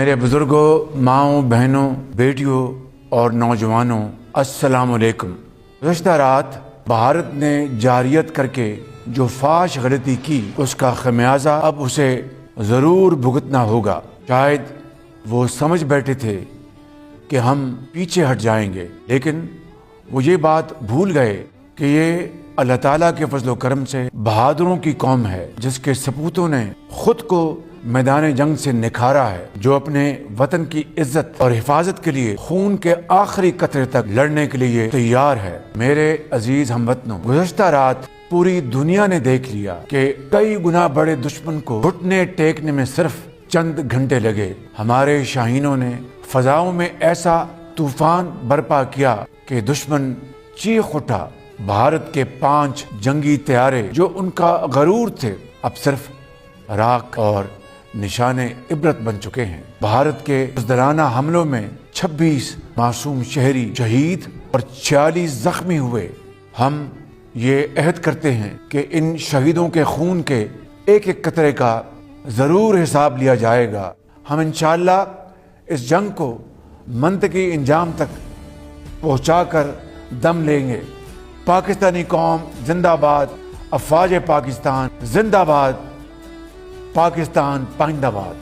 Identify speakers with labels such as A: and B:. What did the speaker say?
A: میرے بزرگوں، ماؤں، بہنوں، بیٹیوں اور نوجوانوں، السلام علیکم۔ گزشتہ رات بھارت نے جارحیت کر کے جو فاش غلطی کی، اس کا خمیازہ اب اسے ضرور بھگتنا ہوگا۔ شاید وہ سمجھ بیٹھے تھے کہ ہم پیچھے ہٹ جائیں گے، لیکن وہ یہ بات بھول گئے کہ یہ اللہ تعالیٰ کے فضل و کرم سے بہادروں کی قوم ہے، جس کے سپوتوں نے خود کو میدان جنگ سے نکھارا ہے، جو اپنے وطن کی عزت اور حفاظت کے لیے خون کے آخری قطرے تک لڑنے کے لیے تیار ہے۔ میرے عزیز ہم وطنوں، گزشتہ رات پوری دنیا نے دیکھ لیا کہ کئی گنا بڑے دشمن کو گھٹنے ٹیکنے میں صرف چند گھنٹے لگے۔ ہمارے شاہینوں نے فضاؤں میں ایسا طوفان برپا کیا کہ دشمن چیخ اٹھا۔ بھارت کے 5 جنگی طیارے جو ان کا غرور تھے، اب صرف راکھ اور نشان عبرت بن چکے ہیں۔ بھارت کے بزدلانہ حملوں میں 26 معصوم شہری شہید اور 46 زخمی ہوئے۔ ہم یہ عہد کرتے ہیں کہ ان شہیدوں کے خون کے ایک ایک قطرے کا ضرور حساب لیا جائے گا۔ ہم انشاءاللہ اس جنگ کو منطقی انجام تک پہنچا کر دم لیں گے۔ پاکستانی قوم زندہ باد، افواج پاکستان زندہ باد، پاکستان پائندہ باد۔